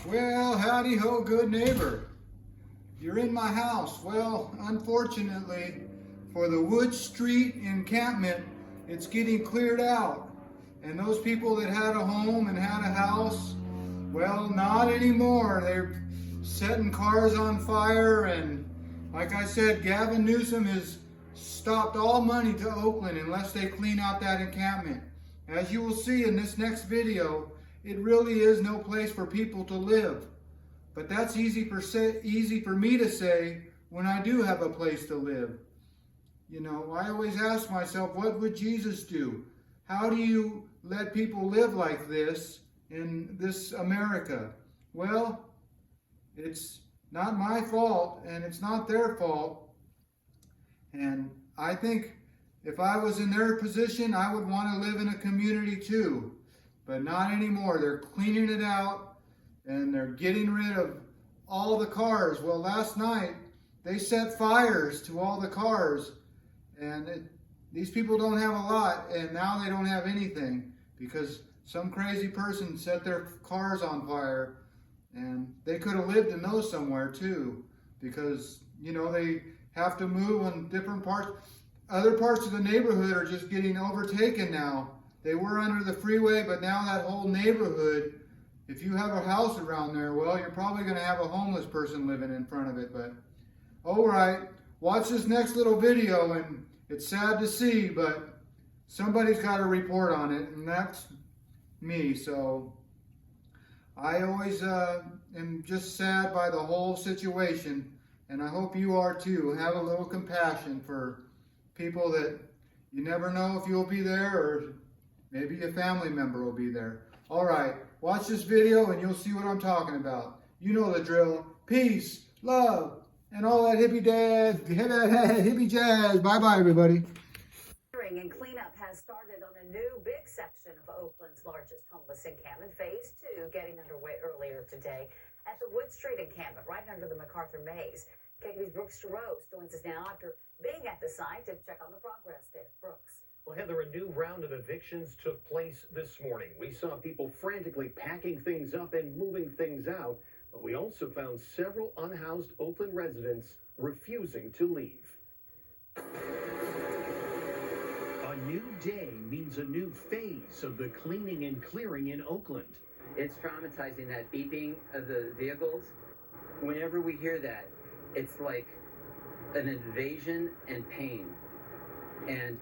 Well, howdy ho, good neighbor. You're in my house. Well, unfortunately, for the Wood Street encampment, it's getting cleared out. And those people that had a home and had a house, well, not anymore. They're setting cars on fire, and like I said, Gavin Newsom has stopped all money to Oakland unless they clean out that encampment. As you will see in this next video, it really is no place for people to live. But that's easy for me to say when I do have a place to live. You know, I always ask myself, what would Jesus do? How do you let people live like this in this America? Well, it's not my fault and it's not their fault. And I think if I was in their position, I would want to live in a community too. But not anymore. They're cleaning it out and they're getting rid of all the cars. Well, last night they set fires to all the cars, and these people don't have a lot, and now they don't have anything because some crazy person set their cars on fire. And they could have lived in those somewhere too, because you know they have to move in different parts. Other parts of the neighborhood are just getting overtaken now. They were under the freeway, but now that whole neighborhood, if you have a house around there, well, you're probably going to have a homeless person living in front of it. But, all right, watch this next little video, and it's sad to see, but somebody's got to report on it, and that's me. So I always am just sad by the whole situation, and I hope you are too. Have a little compassion for people that you never know if you'll be there, or maybe a family member will be there. All right, watch this video and you'll see what I'm talking about. You know the drill. Peace, love, and all that hippie jazz. Bye-bye, everybody. And cleanup has started on a new big section of Oakland's largest homeless encampment. Phase 2 getting underway earlier today at the Wood Street encampment, right under the MacArthur Maze. KTV's Brooks Rose joins us now after being at the site to check on the progress there. Brooks. Well, Heather, a new round of evictions took place this morning. We saw people frantically packing things up and moving things out, but we also found several unhoused Oakland residents refusing to leave. A new day means a new phase of the cleaning and clearing in Oakland. It's traumatizing, that beeping of the vehicles. Whenever we hear that, it's like an invasion and pain, and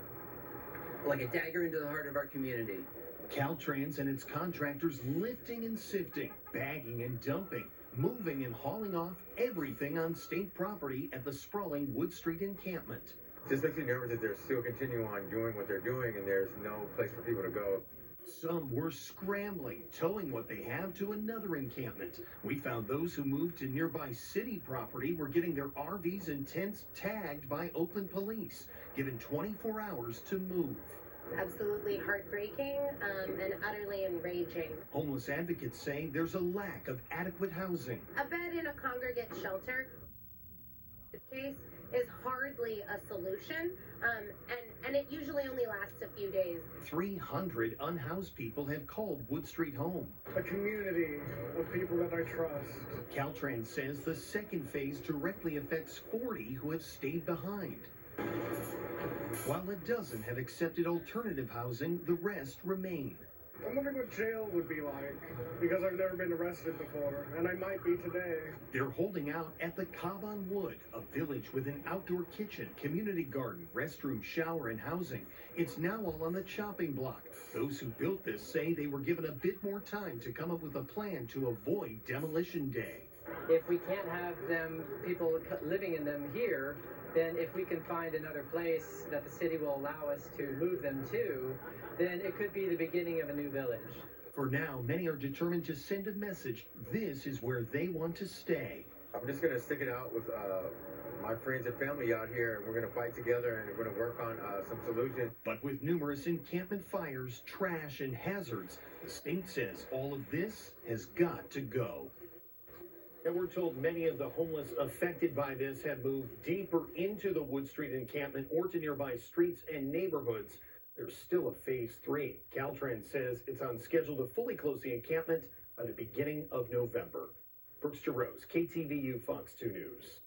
like a dagger into the heart of our community. Caltrans and its contractors lifting and sifting, bagging and dumping, moving and hauling off everything on state property at the sprawling Wood Street encampment. Just makes you nervous that they're still continuing on doing what they're doing and there's no place for people to go. Some were scrambling, towing what they have to another encampment. We found those who moved to nearby city property were getting their RVs and tents tagged by Oakland police, given 24 hours to move. Absolutely heartbreaking and utterly enraging. Homeless advocates say there's a lack of adequate housing. A bed in a congregate shelter case is hardly a solution, and it usually only lasts a few days. 300 unhoused people have called Wood Street home. A community of people that I trust. Caltrans says the second phase directly affects 40 who have stayed behind. While a dozen have accepted alternative housing, the rest remain. I'm wondering what jail would be like, because I've never been arrested before, and I might be today. They're holding out at the Cobb on Wood, a village with an outdoor kitchen, community garden, restroom, shower, and housing. It's now all on the chopping block. Those who built this say they were given a bit more time to come up with a plan to avoid demolition day. If we can't have people living in them here, then if we can find another place that the city will allow us to move them to, then it could be the beginning of a new village. For now, many are determined to send a message. This is where they want to stay. I'm just going to stick it out with my friends and family out here, and we're going to fight together and we're going to work on some solutions. But with numerous encampment fires, trash, and hazards, the state says all of this has got to go. And we're told many of the homeless affected by this have moved deeper into the Wood Street encampment or to nearby streets and neighborhoods. There's still a phase 3. Caltrans says it's on schedule to fully close the encampment by the beginning of November. Brooks Rose, KTVU Fox 2 News.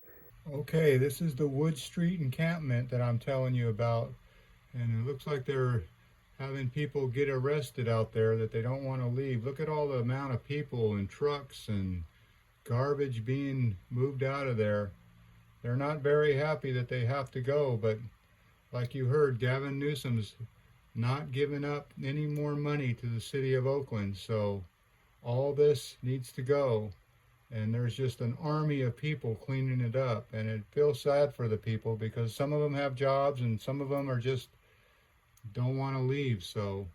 Okay, this is the Wood Street encampment that I'm telling you about, and it looks like they're having people get arrested out there that they don't want to leave. Look at all the amount of people and trucks and garbage being moved out of there. They're not very happy that they have to go, but like you heard, Gavin Newsom's not giving up any more money to the city of Oakland, so all this needs to go. And there's just an army of people cleaning it up, and it feels sad for the people because some of them have jobs and some of them are just don't want to leave. So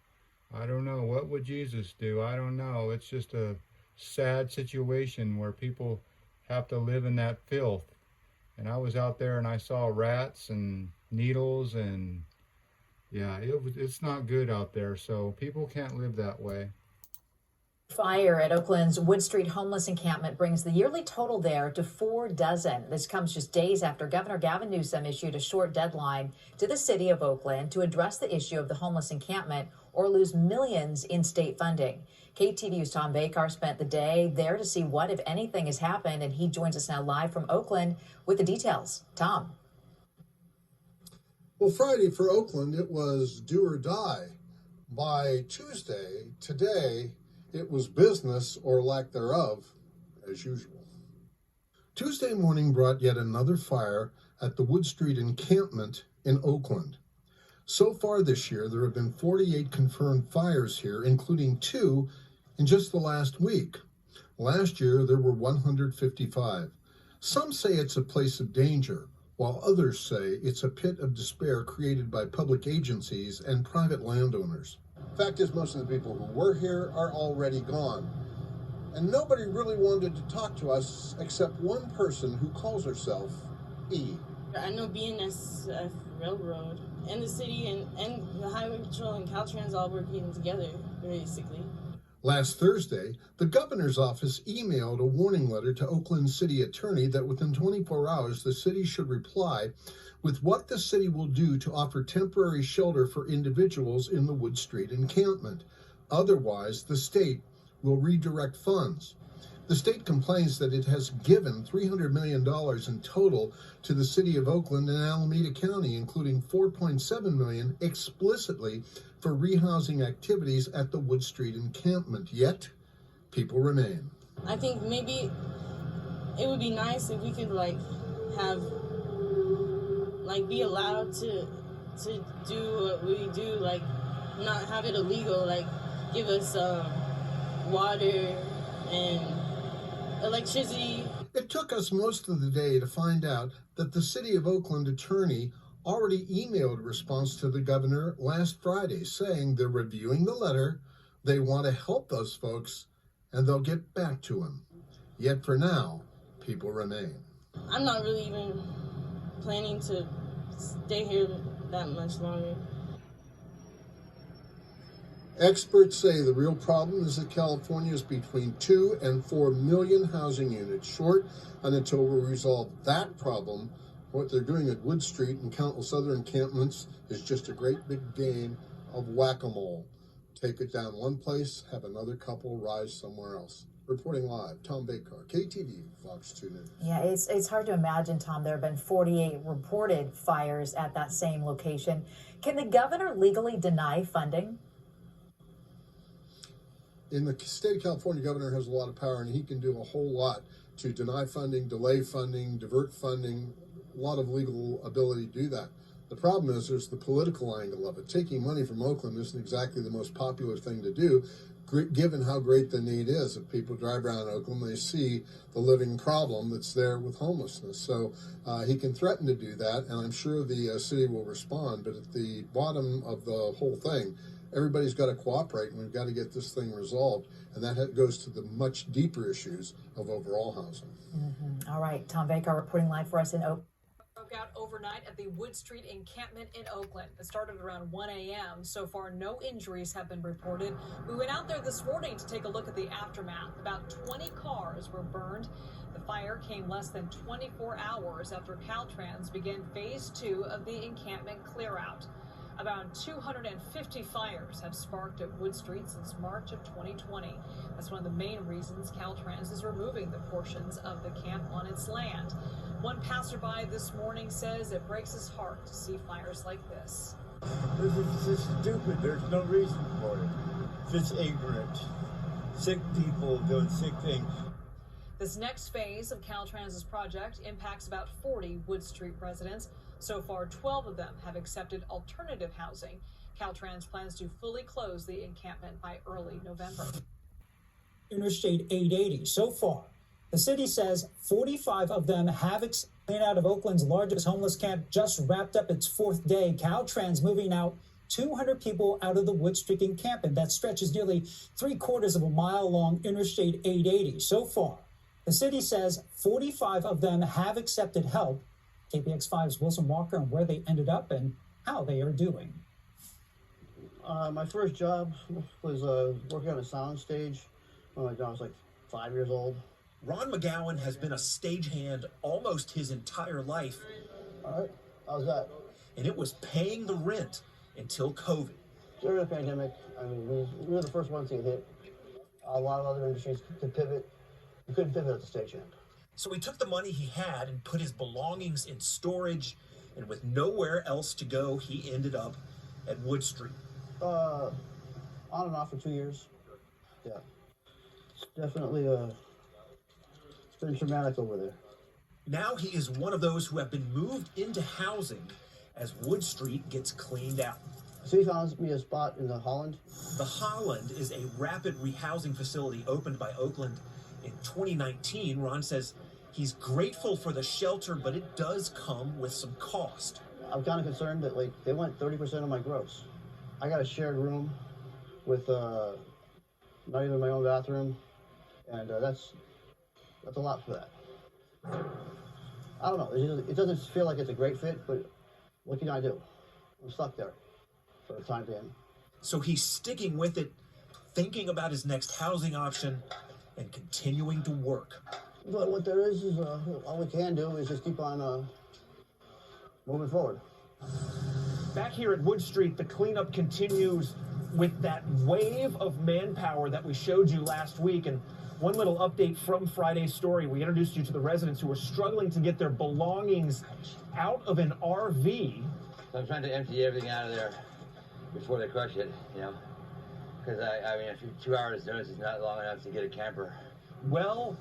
I don't know, what would Jesus do? I don't know. It's just a sad situation where people have to live in that filth. And I was out there and I saw rats and needles, and yeah, it's not good out there. So people can't live that way. Fire at Oakland's Wood Street homeless encampment brings the yearly total there to 4 dozen. This comes just days after Governor Gavin Newsom issued a short deadline to the city of Oakland to address the issue of the homeless encampment or lose millions in state funding. KTVU's Tom Bakar spent the day there to see what, if anything, has happened, and he joins us now live from Oakland with the details. Tom. Well, Friday for Oakland, it was do or die. By Tuesday, today, it was business or lack thereof, as usual. Tuesday morning brought yet another fire at the Wood Street encampment in Oakland. So far this year, there have been 48 confirmed fires here, including 2 in just the last week. Last year, there were 155. Some say it's a place of danger, while others say it's a pit of despair created by public agencies and private landowners. Fact is, most of the people who were here are already gone. And nobody really wanted to talk to us except one person who calls herself E. I know BNSF Railroad and the city and the Highway Patrol and Caltrans all working together, basically. Last Thursday, the governor's office emailed a warning letter to Oakland City Attorney that within 24 hours the city should reply with what the city will do to offer temporary shelter for individuals in the Wood Street encampment. Otherwise, the state will redirect funds. The state complains that it has given $300 million in total to the city of Oakland and Alameda County, including $4.7 million explicitly for rehousing activities at the Wood Street encampment. Yet, people remain. I think maybe it would be nice if we could be allowed to do what we do, not have it illegal, give us water and electricity. It took us most of the day to find out that the City of Oakland attorney already emailed a response to the governor last Friday saying they're reviewing the letter, they want to help those folks, and they'll get back to him. Yet for now, people remain. I'm not really even planning to stay here that much longer. Experts say the real problem is that California is between 2 and 4 million housing units short, and until we resolve that problem, what they're doing at Wood Street and countless other encampments is just a great big game of whack-a-mole. Take it down one place, have another couple rise somewhere else. Reporting live, Tom Bakar, KTV, Fox 2 News. Yeah, it's hard to imagine, Tom. There have been 48 reported fires at that same location. Can the governor legally deny funding? In the state of California, the governor has a lot of power, and he can do a whole lot to deny funding, delay funding, divert funding, a lot of legal ability to do that. The problem is there's the political angle of it. Taking money from Oakland isn't exactly the most popular thing to do, given how great the need is. If people drive around Oakland, they see the living problem that's there with homelessness. So he can threaten to do that, and I'm sure the city will respond. But at the bottom of the whole thing, everybody's got to cooperate, and we've got to get this thing resolved. And that goes to the much deeper issues of overall housing. Mm-hmm. All right, Tom Bakar reporting live for us in Oakland. Broke out overnight at the Wood Street encampment in Oakland. It started around 1 a.m. So far, no injuries have been reported. We went out there this morning to take a look at the aftermath. About 20 cars were burned. The fire came less than 24 hours after Caltrans began phase 2 of the encampment clear out. About 250 fires have sparked at Wood Street since March of 2020. That's one of the main reasons Caltrans is removing the portions of the camp on its land. One passerby this morning says it breaks his heart to see fires like this. This is just stupid. There's no reason for it. It's just ignorant. Sick people doing sick things. This next phase of Caltrans's project impacts about 40 Wood Street residents. So far, 12 of them have accepted alternative housing. Caltrans plans to fully close the encampment by early November. Interstate 880. So far, the city says 45 of them have expanded out of Oakland's largest homeless camp. Just wrapped up its 4th day. Caltrans moving out 200 people out of the Wood Street encampment that stretches nearly 3/4 of a mile along Interstate 880. So far, the city says 45 of them have accepted help. KPX5's Wilson Walker on where they ended up and how they are doing. My first job was working on a sound stage when I was like 5 years old. Ron McGowan has been a stagehand almost his entire life. All right, how's that? And it was paying the rent until COVID. During the pandemic, I mean, we were the first ones to get hit. A lot of other industries could pivot. We couldn't pivot at the stagehand. So he took the money he had and put his belongings in storage, and with nowhere else to go, he ended up at Wood Street. On and off for 2 years. Yeah. It's definitely it's been traumatic over there. Now he is one of those who have been moved into housing as Wood Street gets cleaned out. So he found me a spot in the Holland. The Holland is a rapid rehousing facility opened by Oakland in 2019. Ron says he's grateful for the shelter, but it does come with some cost. I'm kind of concerned that they went 30% of my gross. I got a shared room with not even my own bathroom, and that's a lot for that. I don't know. It doesn't feel like it's a great fit, but what can I do? I'm stuck there for the time being. So he's sticking with it, thinking about his next housing option, and continuing to work. But what there is all we can do is just keep on moving forward. Back here at Wood Street, the cleanup continues with that wave of manpower that we showed you last week. And one little update from Friday's story, we introduced you to the residents who were struggling to get their belongings out of an RV. So I'm trying to empty everything out of there before they crush it, because I mean, 2 hours notice is not long enough to get a camper. Well,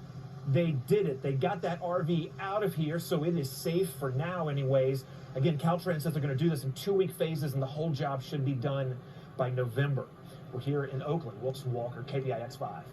they did it. They got that RV out of here, so it is safe for now anyways. Again, Caltrans says they're going to do this in 2-week phases, and the whole job should be done by November. We're here in Oakland. Wilson Walker, KPIX 5.